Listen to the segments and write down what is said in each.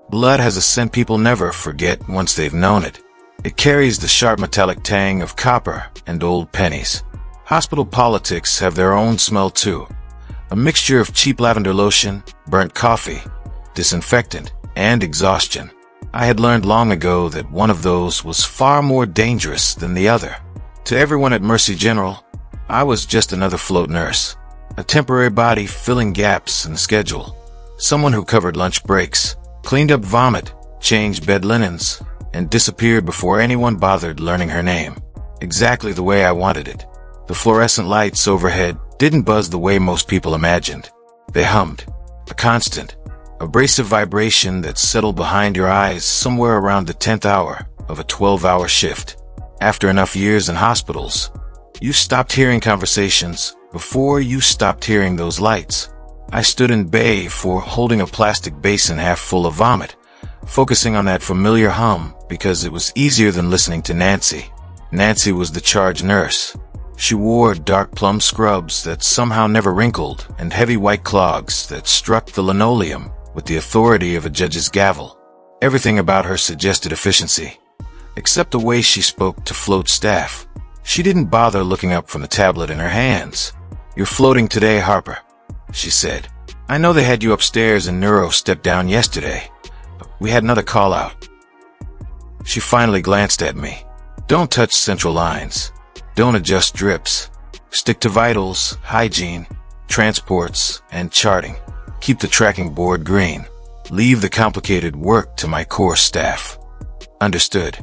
Blood has a scent people never forget once they've known it. It carries the sharp metallic tang of copper and old pennies. Hospital politics have their own smell too. A mixture of cheap lavender lotion, burnt coffee, disinfectant, and exhaustion. I had learned long ago that one of those was far more dangerous than the other. To everyone at Mercy General, I was just another float nurse. A temporary body filling gaps in the schedule. Someone who covered lunch breaks, cleaned up vomit, changed bed linens, and disappeared before anyone bothered learning her name. Exactly the way I wanted it. The fluorescent lights overhead didn't buzz the way most people imagined. They hummed. A constant, abrasive vibration that settled behind your eyes somewhere around the 10th hour of a 12-hour shift. After enough years in hospitals, you stopped hearing conversations before you stopped hearing those lights. I stood in bay for holding a plastic basin half full of vomit, focusing on that familiar hum because it was easier than listening to Nancy. Nancy was the charge nurse. She wore dark plum scrubs that somehow never wrinkled and heavy white clogs that struck the linoleum with the authority of a judge's gavel. Everything about her suggested efficiency, except the way she spoke to float staff. She didn't bother looking up from the tablet in her hands. "You're floating today, Harper," she said. "I know they had you upstairs and Neuro stepped down yesterday, but we had another call out." She finally glanced at me. "Don't touch central lines. Don't adjust drips. Stick to vitals, hygiene, transports, and charting. Keep the tracking board green. Leave the complicated work to my core staff." Understood.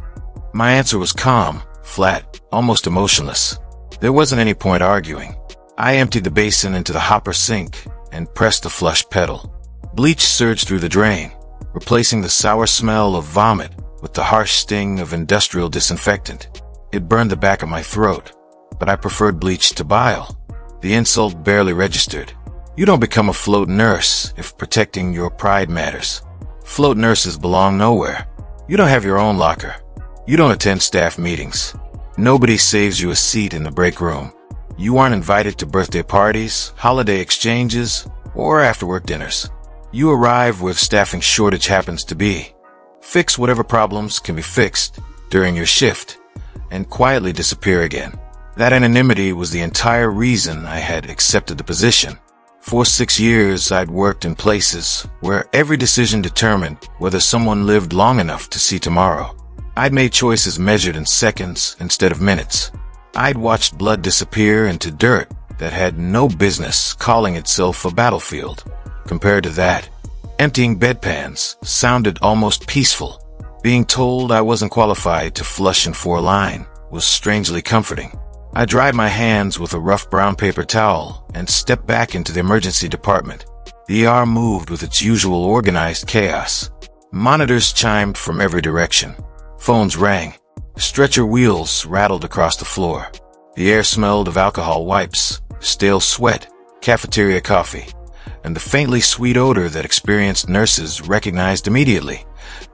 My answer was calm, flat, almost emotionless. There wasn't any point arguing. I emptied the basin into the hopper sink and pressed the flush pedal. Bleach surged through the drain, replacing the sour smell of vomit with the harsh sting of industrial disinfectant. It burned the back of my throat, but I preferred bleach to bile. The insult barely registered. You don't become a float nurse if protecting your pride matters. Float nurses belong nowhere. You don't have your own locker. You don't attend staff meetings. Nobody saves you a seat in the break room. You aren't invited to birthday parties, holiday exchanges, or after-work dinners. You arrive where the staffing shortage happens to be. Fix whatever problems can be fixed during your shift, and quietly disappear again. That anonymity was the entire reason I had accepted the position. For 6 years, I'd worked in places where every decision determined whether someone lived long enough to see tomorrow. I'd made choices measured in seconds instead of minutes. I'd watched blood disappear into dirt that had no business calling itself a battlefield. Compared to that, emptying bedpans sounded almost peaceful. Being told I wasn't qualified to flush in 4-line was strangely comforting. I dried my hands with a rough brown paper towel and stepped back into the emergency department. The ER moved with its usual organized chaos. Monitors chimed from every direction. Phones rang. Stretcher wheels rattled across the floor. The air smelled of alcohol wipes, stale sweat, cafeteria coffee, and the faintly sweet odor that experienced nurses recognized immediately.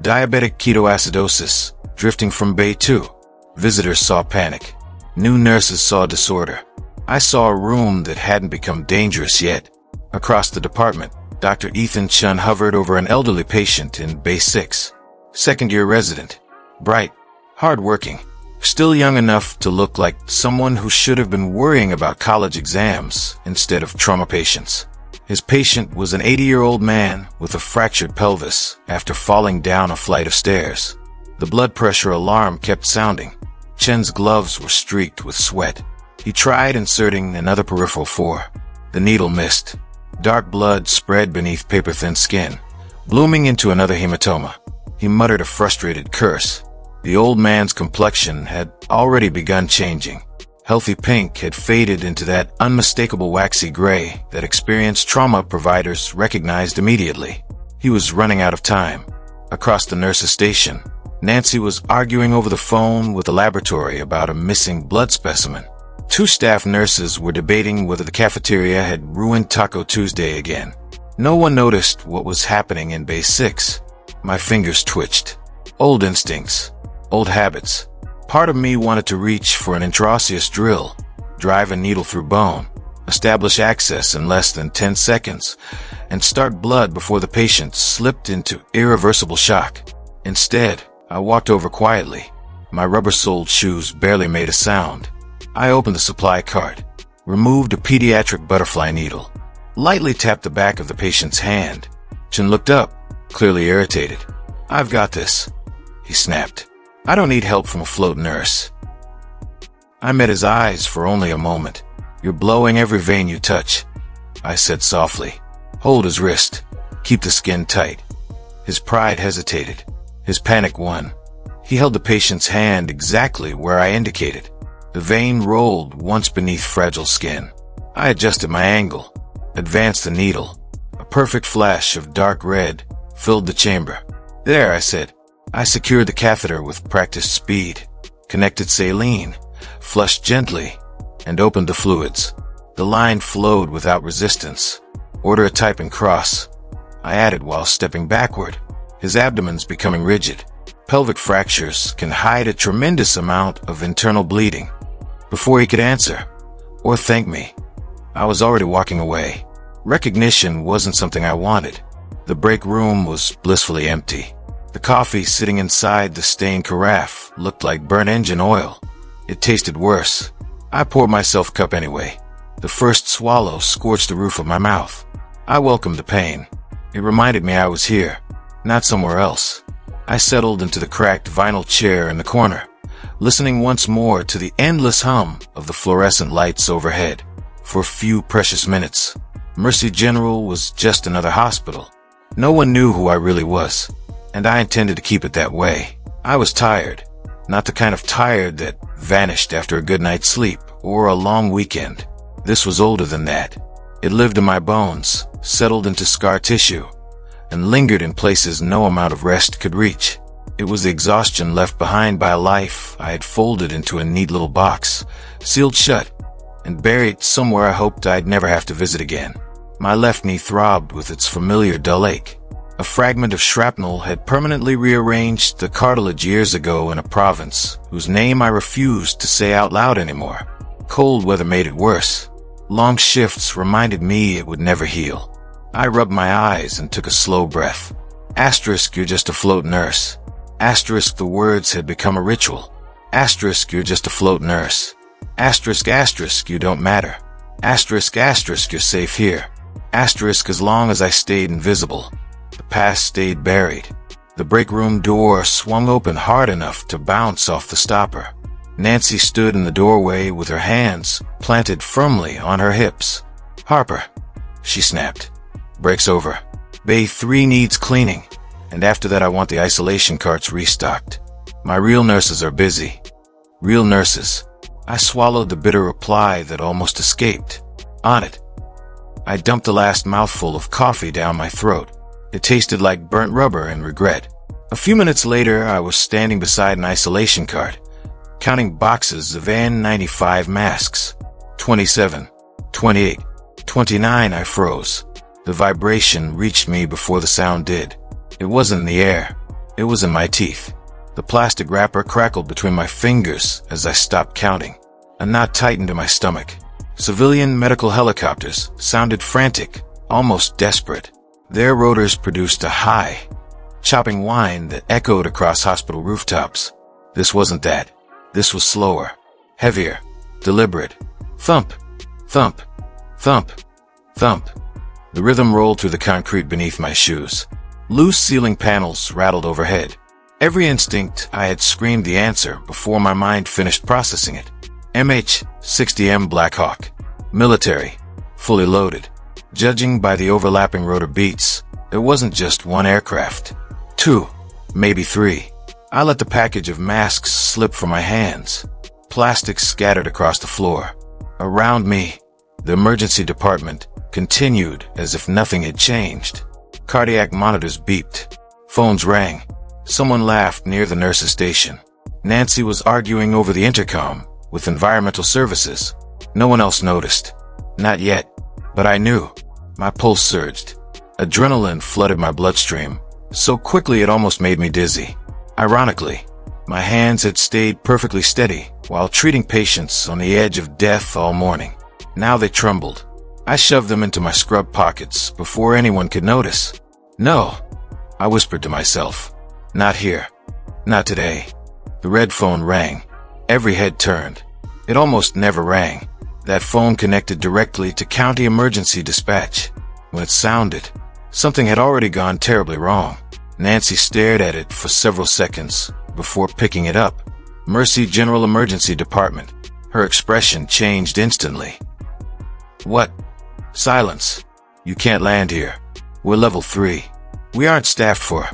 Diabetic ketoacidosis, drifting from Bay 2. Visitors saw panic. New nurses saw disorder. I saw a room that hadn't become dangerous yet. Across the department, Dr. Ethan Chun hovered over an elderly patient in Bay 6. Second-year resident. Bright, hard-working, still young enough to look like someone who should have been worrying about college exams instead of trauma patients. His patient was an 80-year-old man with a fractured pelvis after falling down a flight of stairs. The blood pressure alarm kept sounding. Chen's gloves were streaked with sweat. He tried inserting another peripheral 4. The needle missed. Dark blood spread beneath paper-thin skin, blooming into another hematoma. He muttered a frustrated curse. The old man's complexion had already begun changing. Healthy pink had faded into that unmistakable waxy gray that experienced trauma providers recognized immediately. He was running out of time. Across the nurse's station, Nancy was arguing over the phone with the laboratory about a missing blood specimen. 2 staff nurses were debating whether the cafeteria had ruined Taco Tuesday again. No one noticed what was happening in Bay 6. My fingers twitched. Old instincts. Old habits. Part of me wanted to reach for an intraosseous drill, drive a needle through bone, establish access in less than 10 seconds, and start blood before the patient slipped into irreversible shock. Instead, I walked over quietly. My rubber-soled shoes barely made a sound. I opened the supply cart, removed a pediatric butterfly needle, lightly tapped the back of the patient's hand. Chin looked up, clearly irritated. "I've got this," he snapped. "I don't need help from a float nurse." I met his eyes for only a moment. "You're blowing every vein you touch," I said softly. "Hold his wrist. Keep the skin tight." His pride hesitated. His panic won. He held the patient's hand exactly where I indicated. The vein rolled once beneath fragile skin. I adjusted my angle, advanced the needle. A perfect flash of dark red filled the chamber. "There," I said. I secured the catheter with practiced speed, connected saline, flushed gently, and opened the fluids. The line flowed without resistance. "Order a type and cross," I added while stepping backward. His abdomen's becoming rigid. Pelvic fractures can hide a tremendous amount of internal bleeding. Before he could answer, or thank me, I was already walking away. Recognition wasn't something I wanted. The break room was blissfully empty. The coffee sitting inside the stained carafe looked like burnt engine oil. It tasted worse. I poured myself a cup anyway. The first swallow scorched the roof of my mouth. I welcomed the pain. It reminded me I was here, not somewhere else. I settled into the cracked vinyl chair in the corner, listening once more to the endless hum of the fluorescent lights overhead. For a few precious minutes, Mercy General was just another hospital. No one knew who I really was, and I intended to keep it that way. I was tired, not the kind of tired that vanished after a good night's sleep or a long weekend. This was older than that. It lived in my bones, settled into scar tissue, and lingered in places no amount of rest could reach. It was the exhaustion left behind by a life I had folded into a neat little box, sealed shut, and buried somewhere I hoped I'd never have to visit again. My left knee throbbed with its familiar dull ache. A fragment of shrapnel had permanently rearranged the cartilage years ago in a province whose name I refused to say out loud anymore. Cold weather made it worse. Long shifts reminded me it would never heal. I rubbed my eyes and took a slow breath. Asterisk, you're just a float nurse. Asterisk, the words had become a ritual. Asterisk, you're just a float nurse. Asterisk, asterisk, you don't matter. Asterisk, asterisk, you're safe here. Asterisk, as long as I stayed invisible, the past stayed buried. The break room door swung open hard enough to bounce off the stopper. Nancy stood in the doorway with her hands planted firmly on her hips. "Harper," she snapped. "Break's over. Bay 3 needs cleaning, and after that I want the isolation carts restocked. My real nurses are busy." Real nurses. I swallowed the bitter reply that almost escaped. On it. I dumped the last mouthful of coffee down my throat. It tasted like burnt rubber and regret. A few minutes later, I was standing beside an isolation cart, counting boxes of N95 masks. 27, 28, 29, I froze. The vibration reached me before the sound did. It wasn't in the air. It was in my teeth. The plastic wrapper crackled between my fingers as I stopped counting. A knot tightened in my stomach. Civilian medical helicopters sounded frantic, almost desperate. Their rotors produced a high, chopping whine that echoed across hospital rooftops. This wasn't that. This was slower, heavier, deliberate. Thump, thump, thump, thump. The rhythm rolled through the concrete beneath my shoes. Loose ceiling panels rattled overhead. Every instinct, I had screamed the answer before my mind finished processing it. MH-60M Black Hawk. Military. Fully loaded. Judging by the overlapping rotor beats, there wasn't just one aircraft. 2, maybe 3. I let the package of masks slip from my hands. Plastic scattered across the floor. Around me, the emergency department continued as if nothing had changed. Cardiac monitors beeped. Phones rang. Someone laughed near the nurse's station. Nancy was arguing over the intercom with environmental services. No one else noticed. Not yet, but I knew. My pulse surged. Adrenaline flooded my bloodstream, so quickly it almost made me dizzy. Ironically, my hands had stayed perfectly steady while treating patients on the edge of death all morning. Now they trembled. I shoved them into my scrub pockets before anyone could notice. No, I whispered to myself. Not here. Not today. The red phone rang. Every head turned. It almost never rang. That phone connected directly to county emergency dispatch. When it sounded, something had already gone terribly wrong. Nancy stared at it for several seconds before picking it up. Mercy General Emergency Department. Her expression changed instantly. What? Silence. You can't land here. We're level 3. We aren't staffed for.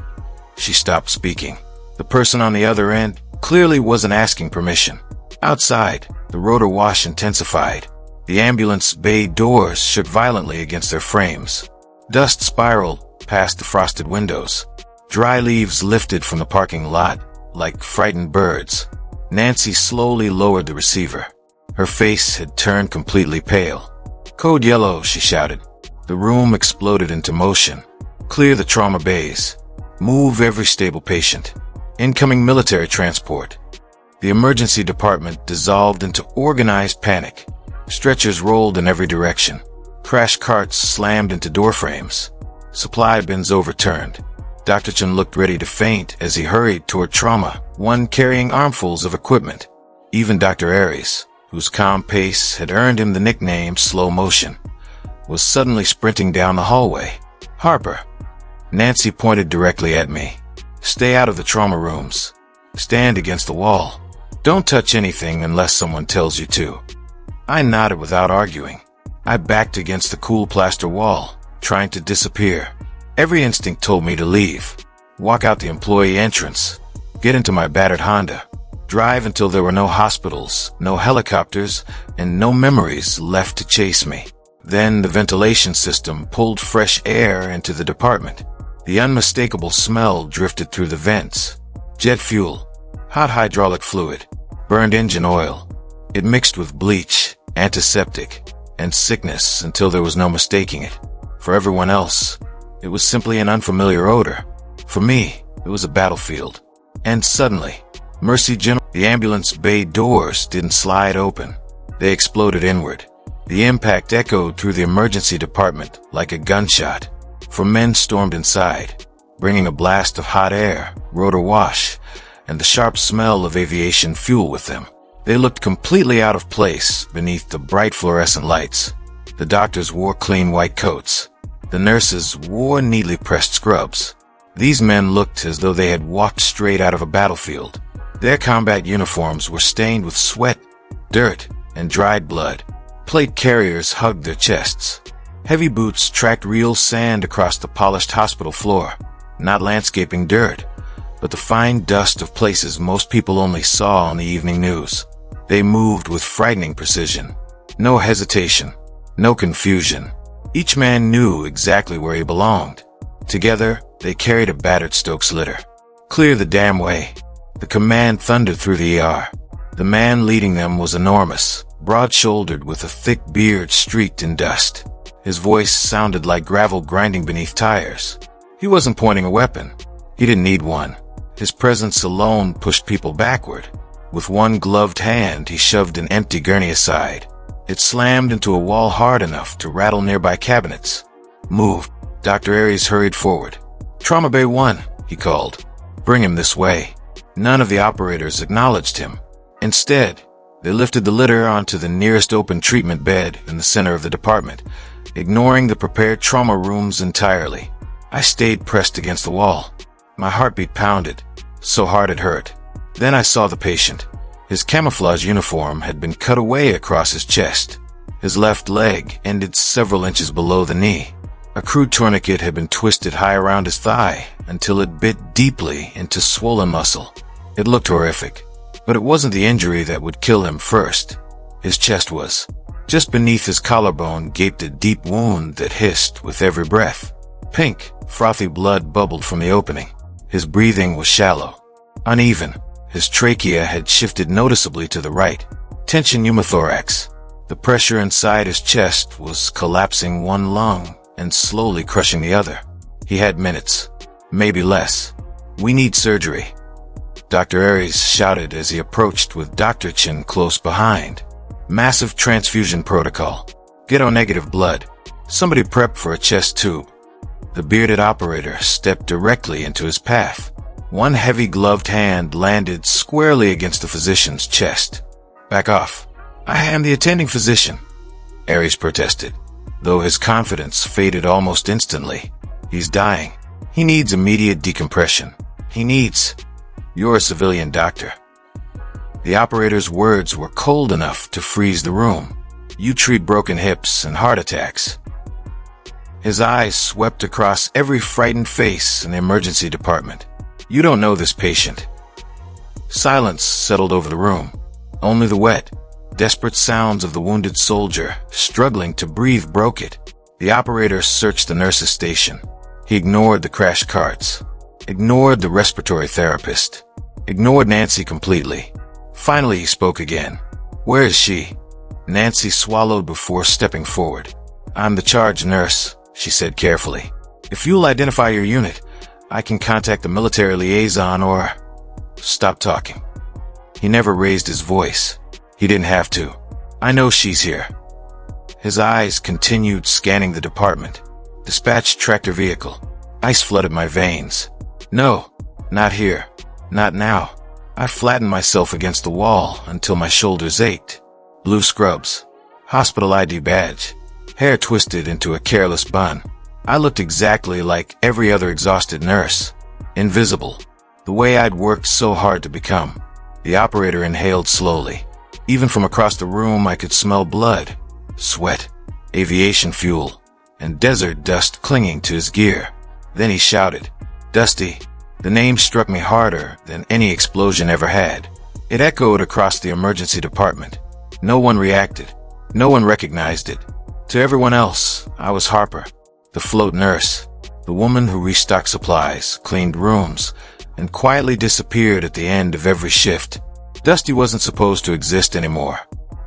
She stopped speaking. The person on the other end clearly wasn't asking permission. Outside, the rotor wash intensified. The ambulance bay doors shook violently against their frames. Dust spiraled past the frosted windows. Dry leaves lifted from the parking lot like frightened birds. Nancy slowly lowered the receiver. Her face had turned completely pale. Code yellow, she shouted. The room exploded into motion. Clear the trauma bays. Move every stable patient. Incoming military transport. The emergency department dissolved into organized panic. Stretchers rolled in every direction. Crash carts slammed into door frames. Supply bins overturned. Dr. Chen looked ready to faint as he hurried toward trauma, one carrying armfuls of equipment. Even Dr. Aries, whose calm pace had earned him the nickname Slow Motion, was suddenly sprinting down the hallway. Harper. Nancy pointed directly at me. Stay out of the trauma rooms. Stand against the wall. Don't touch anything unless someone tells you to. I nodded without arguing. I backed against the cool plaster wall, trying to disappear. Every instinct told me to leave. Walk out the employee entrance. Get into my battered Honda. Drive until there were no hospitals, no helicopters, and no memories left to chase me. Then the ventilation system pulled fresh air into the department. The unmistakable smell drifted through the vents. Jet fuel, hot hydraulic fluid, burned engine oil. It mixed with bleach, antiseptic, and sickness until there was no mistaking it. For everyone else, it was simply an unfamiliar odor. For me, it was a battlefield. And suddenly, Mercy General, the ambulance bay doors didn't slide open. They exploded inward. The impact echoed through the emergency department like a gunshot. 4 men stormed inside, bringing a blast of hot air, rotor wash, and the sharp smell of aviation fuel with them. They looked completely out of place beneath the bright fluorescent lights. The doctors wore clean white coats. The nurses wore neatly pressed scrubs. These men looked as though they had walked straight out of a battlefield. Their combat uniforms were stained with sweat, dirt, and dried blood. Plate carriers hugged their chests. Heavy boots tracked real sand across the polished hospital floor. Not landscaping dirt, but the fine dust of places most people only saw on the evening news. They moved with frightening precision. No hesitation, no confusion. Each man knew exactly where he belonged. Together, they carried a battered Stokes litter. Clear the damn way. The command thundered through the ER. The man leading them was enormous, broad-shouldered with a thick beard streaked in dust. His voice sounded like gravel grinding beneath tires. He wasn't pointing a weapon. He didn't need one. His presence alone pushed people backward. With one gloved hand, he shoved an empty gurney aside. It slammed into a wall hard enough to rattle nearby cabinets. Move. Dr. Aries hurried forward. Trauma Bay 1, he called. Bring him this way. None of the operators acknowledged him. Instead, they lifted the litter onto the nearest open treatment bed in the center of the department, ignoring the prepared trauma rooms entirely. I stayed pressed against the wall. My heartbeat pounded, so hard it hurt. Then I saw the patient. His camouflage uniform had been cut away across his chest. His left leg ended several inches below the knee. A crude tourniquet had been twisted high around his thigh until it bit deeply into swollen muscle. It looked horrific, but it wasn't the injury that would kill him first. His chest was. Just beneath his collarbone gaped a deep wound that hissed with every breath. Pink, frothy blood bubbled from the opening. His breathing was shallow, uneven. His trachea had shifted noticeably to the right. Tension pneumothorax. The pressure inside his chest was collapsing one lung and slowly crushing the other. He had minutes, maybe less. We need surgery. Dr. Aries shouted as he approached with Dr. Chen close behind. Massive transfusion protocol. Get O negative blood. Somebody prep for a chest tube. The bearded operator stepped directly into his path. One heavy gloved hand landed squarely against the physician's chest. Back off. I am the attending physician, Ares protested, though his confidence faded almost instantly. He's dying. He needs immediate decompression. You're a civilian doctor. The operator's words were cold enough to freeze the room. You treat broken hips and heart attacks. His eyes swept across every frightened face in the emergency department. You don't know this patient. Silence settled over the room. Only the wet, desperate sounds of the wounded soldier struggling to breathe broke it. The operator searched the nurse's station. He ignored the crash carts, ignored the respiratory therapist, ignored Nancy completely. Finally, he spoke again. Where is she? Nancy swallowed before stepping forward. I'm the charge nurse, she said carefully. If you'll identify your unit, I can contact the military liaison or... Stop talking. He never raised his voice. He didn't have to. I know she's here. His eyes continued scanning the department. Dispatch tractor vehicle. Ice flooded my veins. No, not here. Not now. I flattened myself against the wall until my shoulders ached. Blue scrubs. Hospital ID badge. Hair twisted into a careless bun. I looked exactly like every other exhausted nurse. Invisible. The way I'd worked so hard to become. The operator inhaled slowly. Even from across the room, I could smell blood, sweat, aviation fuel, and desert dust clinging to his gear. Then he shouted, Dusty. The name struck me harder than any explosion ever had. It echoed across the emergency department. No one reacted. No one recognized it. To everyone else, I was Harper, the float nurse, the woman who restocked supplies, cleaned rooms, and quietly disappeared at the end of every shift. Dusty wasn't supposed to exist anymore.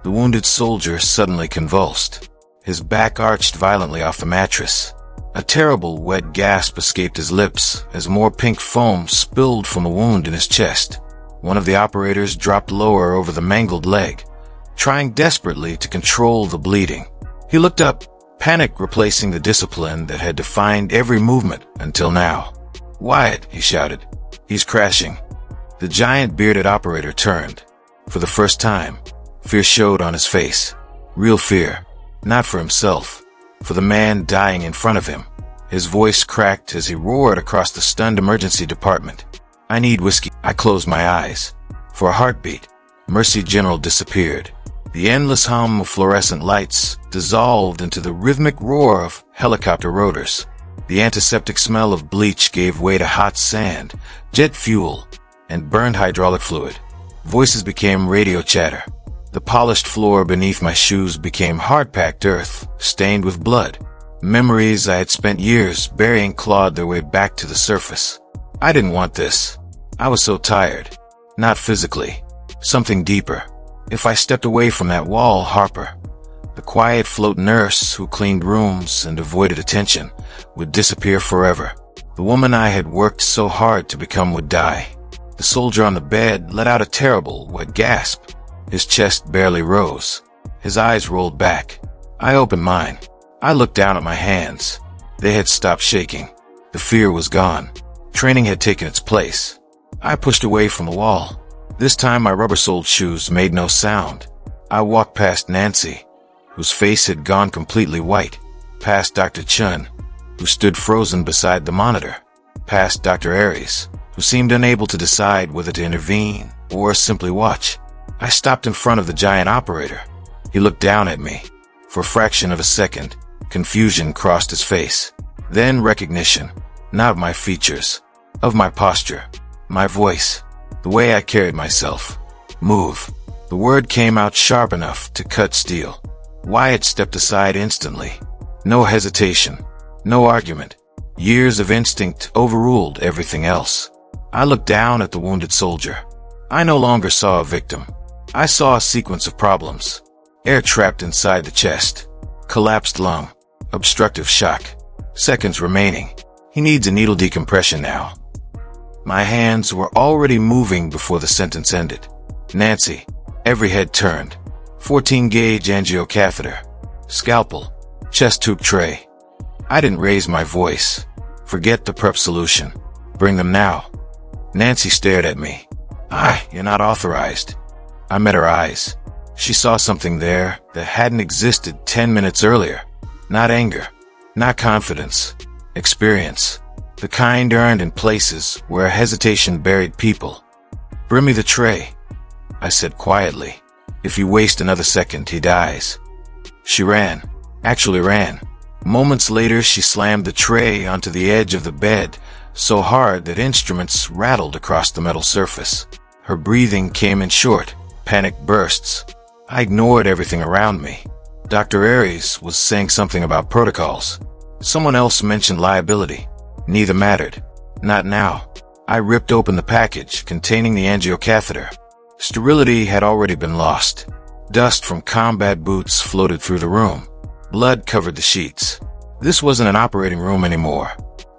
The wounded soldier suddenly convulsed. His back arched violently off the mattress. A terrible wet gasp escaped his lips as more pink foam spilled from the wound in his chest. One of the operators dropped lower over the mangled leg, trying desperately to control the bleeding. He looked up, panic replacing the discipline that had defined every movement until now. Wyatt, he shouted. He's crashing. The giant bearded operator turned. For the first time, fear showed on his face. Real fear. Not for himself. For the man dying in front of him. His voice cracked as he roared across the stunned emergency department. I need whiskey. I closed my eyes. For a heartbeat, Mercy General disappeared. The endless hum of fluorescent lights dissolved into the rhythmic roar of helicopter rotors. The antiseptic smell of bleach gave way to hot sand, jet fuel, and burned hydraulic fluid. Voices became radio chatter. The polished floor beneath my shoes became hard-packed earth, stained with blood. Memories I had spent years burying clawed their way back to the surface. I didn't want this. I was so tired. Not physically. Something deeper. If I stepped away from that wall, Harper, the quiet float nurse who cleaned rooms and avoided attention, would disappear forever. The woman I had worked so hard to become would die. The soldier on the bed let out a terrible, wet gasp. His chest barely rose. His eyes rolled back. I opened mine. I looked down at my hands. They had stopped shaking. The fear was gone. Training had taken its place. I pushed away from the wall. This time my rubber-soled shoes made no sound. I walked past Nancy, whose face had gone completely white, past Dr. Chun, who stood frozen beside the monitor, past Dr. Ares, who seemed unable to decide whether to intervene or simply watch. I stopped in front of the giant operator. He looked down at me. For a fraction of a second, confusion crossed his face. Then recognition, not of my features, of my posture, my voice, the way I carried myself. Move. The word came out sharp enough to cut steel. Wyatt stepped aside instantly. No hesitation, no argument. Years of instinct overruled everything else. I looked down at the wounded soldier. I no longer saw a victim. I saw a sequence of problems. Air trapped inside the chest. Collapsed lung. Obstructive shock. Seconds remaining. He needs a needle decompression now. My hands were already moving before the sentence ended. Nancy. Every head turned. 14-gauge angiocatheter, scalpel, chest tube tray. I didn't raise my voice. Forget the prep solution. Bring them now. Nancy stared at me. You're not authorized. I met her eyes. She saw something there that hadn't existed 10 minutes earlier. Not anger, not confidence, experience. The kind earned in places where hesitation buried people. Bring me the tray, I said quietly. If you waste another second, he dies. She ran, actually ran. Moments later, she slammed the tray onto the edge of the bed, so hard that instruments rattled across the metal surface. Her breathing came in short, panic bursts. I ignored everything around me. Dr. Aries was saying something about protocols. Someone else mentioned liability. Neither mattered. Not now. I ripped open the package containing the angiocatheter. Sterility had already been lost. Dust from combat boots floated through the room. Blood covered the sheets. This wasn't an operating room anymore.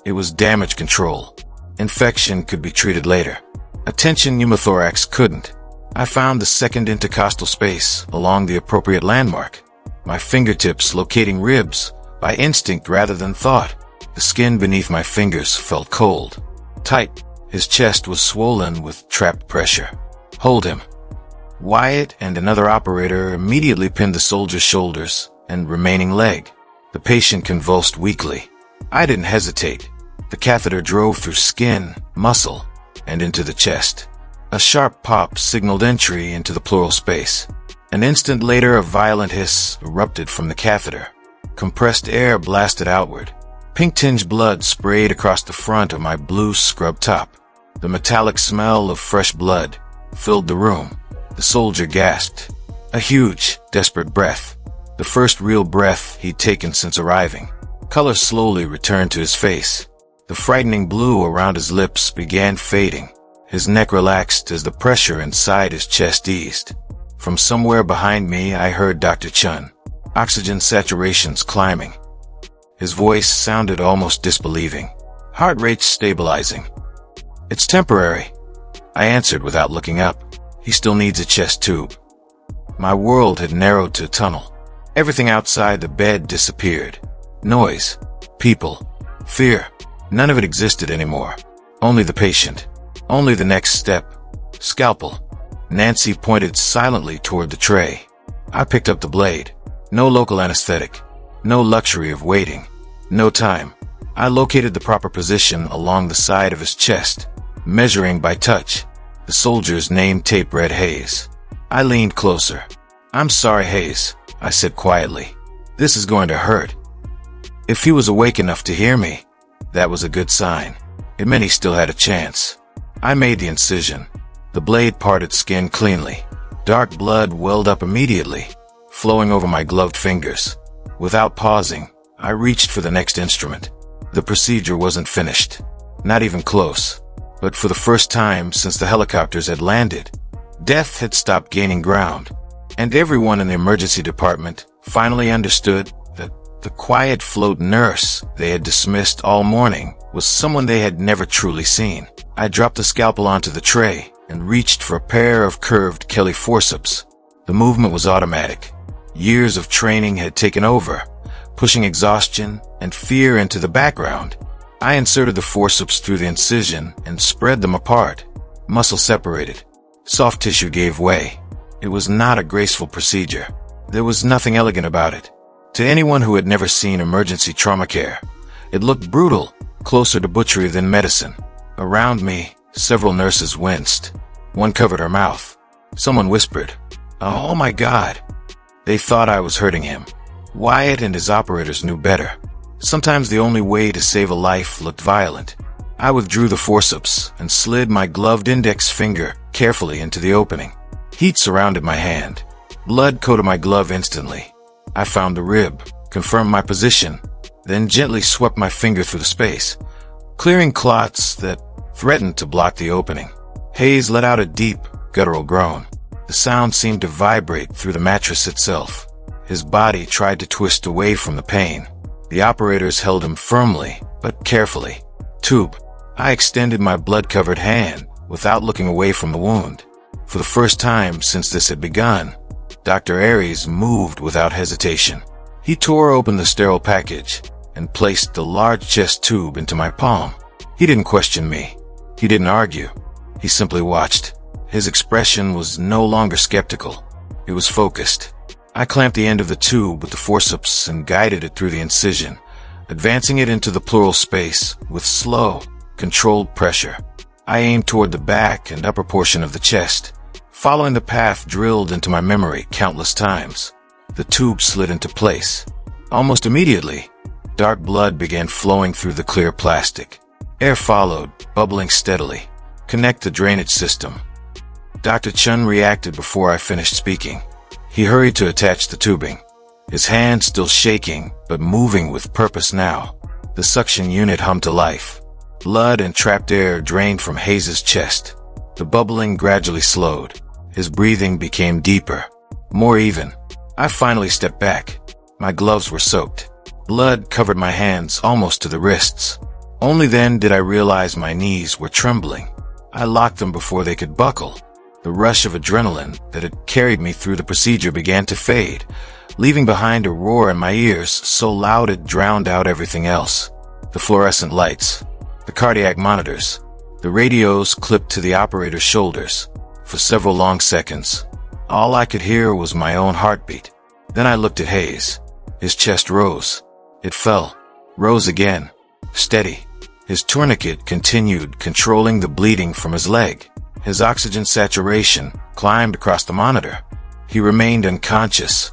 It was damage control. Infection could be treated later. A tension pneumothorax couldn't. I found the second intercostal space along the appropriate landmark. My fingertips locating ribs by instinct rather than thought. The skin beneath my fingers felt cold. Tight. His chest was swollen with trapped pressure. Hold him. Wyatt and another operator immediately pinned the soldier's shoulders and remaining leg. The patient convulsed weakly. I didn't hesitate. The catheter drove through skin, muscle, and into the chest. A sharp pop signaled entry into the pleural space. An instant later, a violent hiss erupted from the catheter. Compressed air blasted outward. Pink-tinged blood sprayed across the front of my blue scrub top. The metallic smell of fresh blood filled the room. The soldier gasped. A huge, desperate breath. The first real breath he'd taken since arriving. Color slowly returned to his face. The frightening blue around his lips began fading. His neck relaxed as the pressure inside his chest eased. From somewhere behind me, I heard Dr. Chun. Oxygen saturations climbing. His voice sounded almost disbelieving. Heart rate stabilizing. It's temporary, I answered without looking up. He still needs a chest tube. My world had narrowed to a tunnel. Everything outside the bed disappeared. Noise, people, fear. None of it existed anymore. Only the patient. Only the next step. Scalpel. Nancy pointed silently toward the tray. I picked up the blade. No local anesthetic. No luxury of waiting. No time. I located the proper position along the side of his chest, measuring by touch. The soldier's name tape read Hayes. I leaned closer. I'm sorry, Hayes, I said quietly. This is going to hurt. If he was awake enough to hear me, that was a good sign. It meant he still had a chance. I made the incision. The blade parted skin cleanly. Dark blood welled up immediately, flowing over my gloved fingers. Without pausing, I reached for the next instrument. The procedure wasn't finished. Not even close. But for the first time since the helicopters had landed, death had stopped gaining ground. And everyone in the emergency department finally understood that the quiet float nurse they had dismissed all morning was someone they had never truly seen. I dropped the scalpel onto the tray and reached for a pair of curved Kelly forceps. The movement was automatic. Years of training had taken over, pushing exhaustion and fear into the background. I inserted the forceps through the incision and spread them apart. Muscle separated. Soft tissue gave way. It was not a graceful procedure. There was nothing elegant about it. To anyone who had never seen emergency trauma care, it looked brutal, closer to butchery than medicine. Around me, several nurses winced. One covered her mouth. Someone whispered, "Oh my God." They thought I was hurting him. Wyatt and his operators knew better. Sometimes the only way to save a life looked violent. I withdrew the forceps and slid my gloved index finger carefully into the opening. Heat surrounded my hand. Blood coated my glove instantly. I found the rib, confirmed my position, then gently swept my finger through the space, clearing clots that threatened to block the opening. Hayes let out a deep, guttural groan. The sound seemed to vibrate through the mattress itself. His body tried to twist away from the pain. The operators held him firmly, but carefully. Tube. I extended my blood-covered hand without looking away from the wound. For the first time since this had begun, Dr. Aries moved without hesitation. He tore open the sterile package and placed the large chest tube into my palm. He didn't question me. He didn't argue. He simply watched. His expression was no longer skeptical. It was focused. I clamped the end of the tube with the forceps and guided it through the incision, advancing it into the pleural space with slow, controlled pressure. I aimed toward the back and upper portion of the chest, following the path drilled into my memory countless times. The tube slid into place. Almost immediately, dark blood began flowing through the clear plastic. Air followed, bubbling steadily. Connect the drainage system. Dr. Chun reacted before I finished speaking. He hurried to attach the tubing, his hand still shaking, but moving with purpose now. The suction unit hummed to life. Blood and trapped air drained from Hayes' chest. The bubbling gradually slowed. His breathing became deeper, more even. I finally stepped back. My gloves were soaked. Blood covered my hands almost to the wrists. Only then did I realize my knees were trembling. I locked them before they could buckle. The rush of adrenaline that had carried me through the procedure began to fade, leaving behind a roar in my ears so loud it drowned out everything else. The fluorescent lights, the cardiac monitors, the radios clipped to the operator's shoulders. For several long seconds, all I could hear was my own heartbeat. Then I looked at Hayes. His chest rose. It fell. Rose again. Steady. His tourniquet continued, controlling the bleeding from his leg. His oxygen saturation climbed across the monitor. He remained unconscious,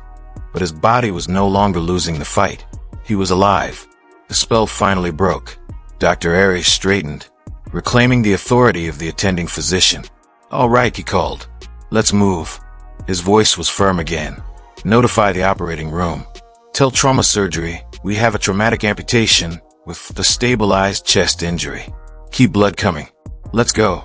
but his body was no longer losing the fight. He was alive. The spell finally broke. Dr. Aries straightened, reclaiming the authority of the attending physician. "All right," he called. "Let's move." His voice was firm again. "Notify the operating room. Tell trauma surgery we have a traumatic amputation with the stabilized chest injury. Keep blood coming. Let's go."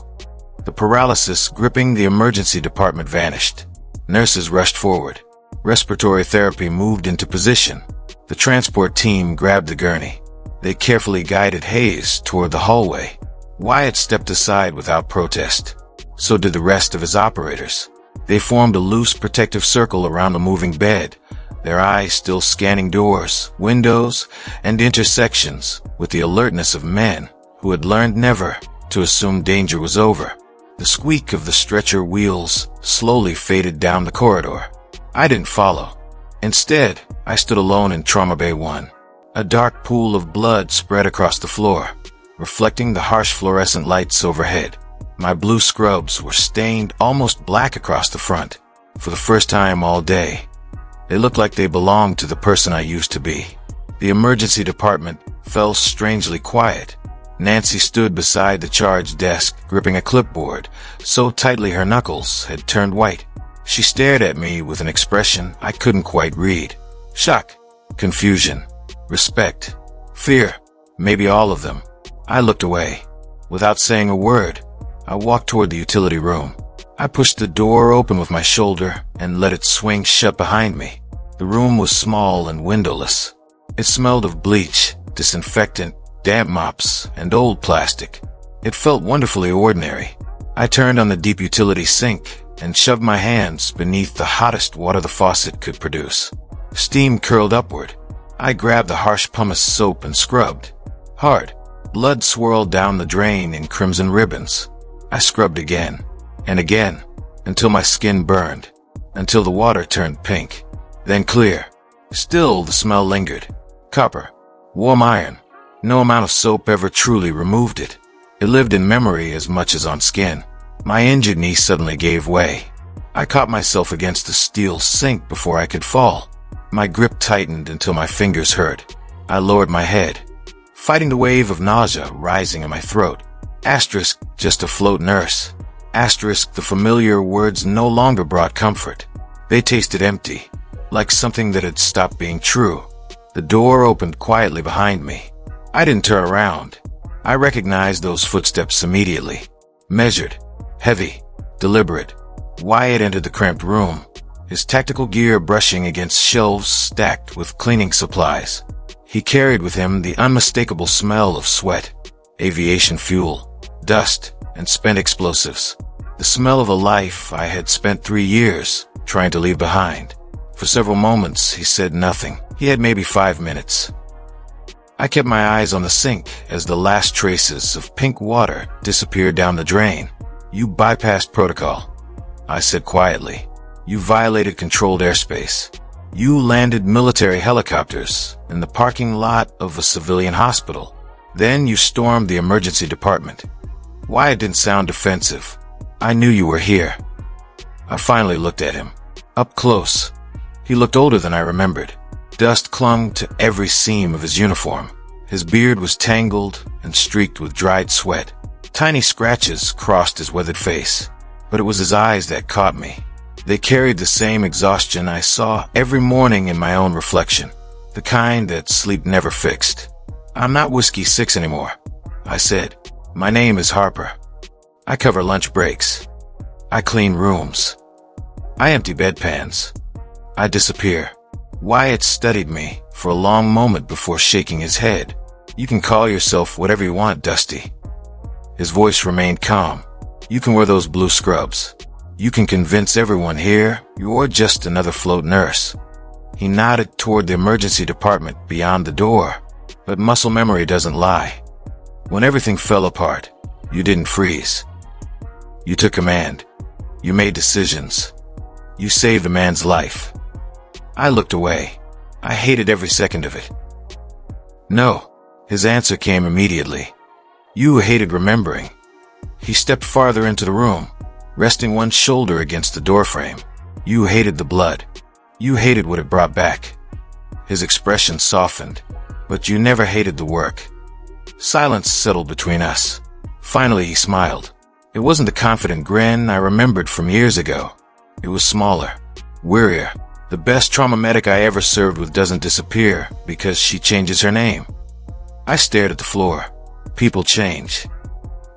The paralysis gripping the emergency department vanished. Nurses rushed forward. Respiratory therapy moved into position. The transport team grabbed the gurney. They carefully guided Hayes toward the hallway. Wyatt stepped aside without protest. So did the rest of his operators. They formed a loose protective circle around the moving bed, their eyes still scanning doors, windows, and intersections with the alertness of men who had learned never to assume danger was over. The squeak of the stretcher wheels slowly faded down the corridor. I didn't follow. Instead, I stood alone in Trauma Bay 1. A dark pool of blood spread across the floor, reflecting the harsh fluorescent lights overhead. My blue scrubs were stained almost black across the front. For the first time all day, they looked like they belonged to the person I used to be. The emergency department felt strangely quiet. Nancy stood beside the charge desk, gripping a clipboard, so tightly her knuckles had turned white. She stared at me with an expression I couldn't quite read. Shock, confusion, respect, fear, maybe all of them. I looked away. Without saying a word, I walked toward the utility room. I pushed the door open with my shoulder and let it swing shut behind me. The room was small and windowless. It smelled of bleach, disinfectant, damp mops, and old plastic. It felt wonderfully ordinary. I turned on the deep utility sink and shoved my hands beneath the hottest water the faucet could produce. Steam curled upward. I grabbed the harsh pumice soap and scrubbed. Hard. Blood swirled down the drain in crimson ribbons. I scrubbed again and again until my skin burned, until the water turned pink, then clear. Still the smell lingered. Copper. Warm iron. No amount of soap ever truly removed it. It lived in memory as much as on skin. My injured knee suddenly gave way. I caught myself against the steel sink before I could fall. My grip tightened until my fingers hurt. I lowered my head, fighting the wave of nausea rising in my throat. Asterisk, just a float nurse. Asterisk, the familiar words no longer brought comfort. They tasted empty, like something that had stopped being true. The door opened quietly behind me. I didn't turn around. I recognized those footsteps immediately. Measured, heavy, deliberate. Wyatt entered the cramped room, his tactical gear brushing against shelves stacked with cleaning supplies. He carried with him the unmistakable smell of sweat, aviation fuel, dust, and spent explosives. The smell of a life I had spent 3 years trying to leave behind. For several moments, he said nothing. He had maybe 5 minutes. I kept my eyes on the sink as the last traces of pink water disappeared down the drain. "You bypassed protocol," I said quietly. "You violated controlled airspace. You landed military helicopters in the parking lot of a civilian hospital. Then you stormed the emergency department." Wyatt didn't sound defensive. I knew you were here. I finally looked at him. Up close. He looked older than I remembered. Dust clung to every seam of his uniform. His beard was tangled and streaked with dried sweat. Tiny scratches crossed his weathered face. But it was his eyes that caught me. They carried the same exhaustion I saw every morning in my own reflection. The kind that sleep never fixed. "I'm not Whiskey 6 anymore," I said. "My name is Harper. I cover lunch breaks. I clean rooms. I empty bedpans. I disappear." Wyatt studied me for a long moment before shaking his head. "You can call yourself whatever you want, Dusty." His voice remained calm. "You can wear those blue scrubs. You can convince everyone here you're just another float nurse." He nodded toward the emergency department beyond the door. But muscle memory doesn't lie. When everything fell apart, you didn't freeze. You took command. You made decisions. You saved a man's life. I looked away. I hated every second of it. "No," his answer came immediately. "You hated remembering." He stepped farther into the room, resting one shoulder against the doorframe. "You hated the blood. You hated what it brought back." His expression softened. "But you never hated the work." Silence settled between us. Finally, he smiled. It wasn't the confident grin I remembered from years ago. It was smaller, wearier. The best trauma medic I ever served with doesn't disappear because she changes her name. I stared at the floor. People change.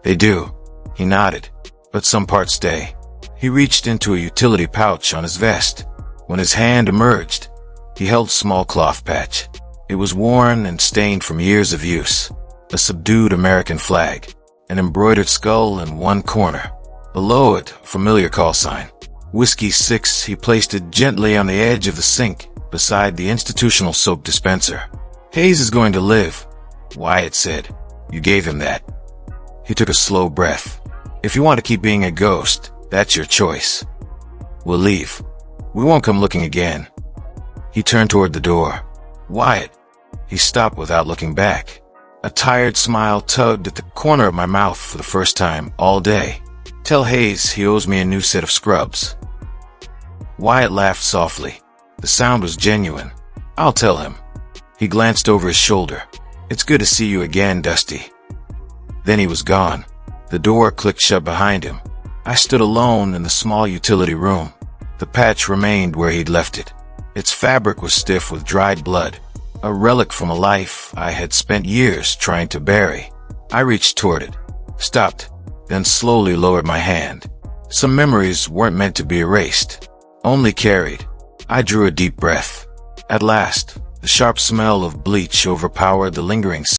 They do. He nodded. But some parts stay. He reached into a utility pouch on his vest. When his hand emerged, he held a small cloth patch. It was worn and stained from years of use. A subdued American flag. An embroidered skull in one corner. Below it, a familiar call sign. Whiskey 6, he placed it gently on the edge of the sink, beside the institutional soap dispenser. "Hayes is going to live," Wyatt said. "You gave him that." He took a slow breath. "If you want to keep being a ghost, that's your choice. We'll leave. We won't come looking again." He turned toward the door. "Wyatt." He stopped without looking back. A tired smile tugged at the corner of my mouth for the first time all day. "Tell Hayes he owes me a new set of scrubs." Wyatt laughed softly. The sound was genuine. "I'll tell him." He glanced over his shoulder. "It's good to see you again, Dusty." Then he was gone. The door clicked shut behind him. I stood alone in the small utility room. The patch remained where he'd left it. Its fabric was stiff with dried blood, a relic from a life I had spent years trying to bury. I reached toward it, stopped, then slowly lowered my hand. Some memories weren't meant to be erased, only carried. I drew a deep breath. At last, the sharp smell of bleach overpowered the lingering